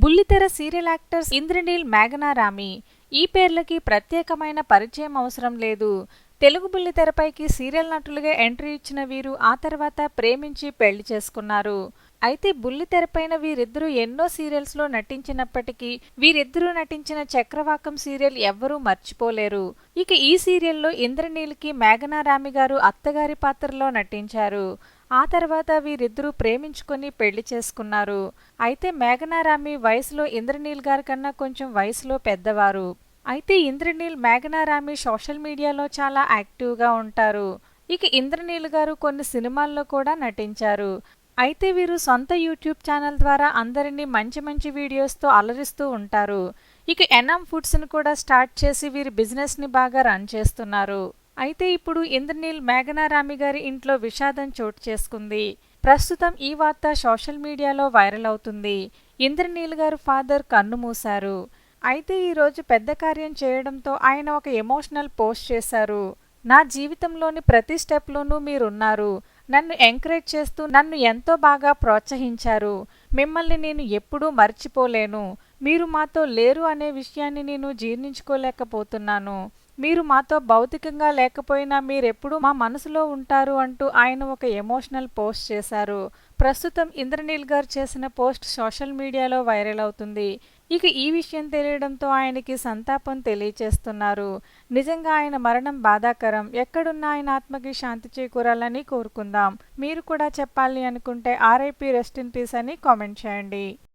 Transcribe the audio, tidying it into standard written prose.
బుల్లితెర serial actors Indraneel, మేఘనా రామి ఈ పేర్లకి ప్రత్యేకమైన పరిచయం అవసరం లేదు. తెలుగు బుల్లితెరపైకి సీరియల్ నటులుగా ఎంట్రీ ఇచ్చిన వీరు ఆ తర్వాత ప్రేమించి పెళ్లి చేసుకున్నారు. అయితే బుల్లితెరపైన వీరిద్దరూ ఎన్నో సీరియల్స్లో నటించినప్పటికీ వీరిద్దరూ నటించిన చక్రవాకం సీరియల్ ఎవ్వరూ మర్చిపోలేరు. ఇక ఈ సీరియల్లో ఇంద్రనీల్కి మేఘనా రామి గారు అత్తగారి పాత్రలో నటించారు. ఆ తర్వాత వీరిద్దరూ ప్రేమించుకొని పెళ్లి చేసుకున్నారు. అయితే మేఘనా రామి వయసులో ఇంద్రనీల్ గారి కన్నా కొంచెం వయసులో పెద్దవారు. అయితే ఇంద్రనీల్, మేఘనా రామి సోషల్ మీడియాలో చాలా యాక్టివ్గా ఉంటారు. ఇక ఇంద్రనీల్ గారు కొన్ని సినిమాల్లో కూడా నటించారు. అయితే వీరు సొంత యూట్యూబ్ ఛానల్ ద్వారా అందరినీ మంచి మంచి వీడియోస్తో అలరిస్తూ ఉంటారు. ఇక ఎనామ్ ఫుడ్స్ని కూడా స్టార్ట్ చేసి వీరి బిజినెస్ని బాగా రన్ చేస్తున్నారు. అయితే ఇప్పుడు ఇంద్రనీల్, మేఘనా రామి గారి ఇంట్లో విషాదం చోటు చేసుకుంది. ప్రస్తుతం ఈ వార్త సోషల్ మీడియాలో వైరల్ అవుతుంది. ఇంద్రనీల్ గారు ఫాదర్ కన్నుమూశారు. అయితే ఈరోజు పెద్ద కార్యం చేయడంతో ఆయన ఒక ఎమోషనల్ పోస్ట్ చేశారు. నా జీవితంలోని ప్రతి స్టెప్లోనూ మీరున్నారు. నన్ను ఎంకరేజ్ చేస్తూ నన్ను ఎంతో బాగా ప్రోత్సహించారు. మిమ్మల్ని నేను ఎప్పుడూ మర్చిపోలేను. మీరు మాతో లేరు అనే విషయాన్ని నేను జీర్ణించుకోలేకపోతున్నాను. మీరు మాతో భౌతికంగా లేకపోయినా మీరెప్పుడు మా మనసులో ఉంటారు అంటూ ఆయన ఒక ఎమోషనల్ పోస్ట్ చేశారు. ప్రస్తుతం ఇంద్రనీల్ గారు చేసిన పోస్ట్ సోషల్ మీడియాలో వైరల్ అవుతుంది. ఇక ఈ విషయం తెలియడంతో ఆయనకి సంతాపం తెలియచేస్తున్నారు. నిజంగా ఆయన మరణం బాధాకరం. ఎక్కడున్నా ఆయన ఆత్మకి శాంతి చేకూరాలని కోరుకుందాం. మీరు కూడా చెప్పాలి అనుకుంటే RIP రెస్ట్ ఇన్ పీస్ అని కామెంట్ చేయండి.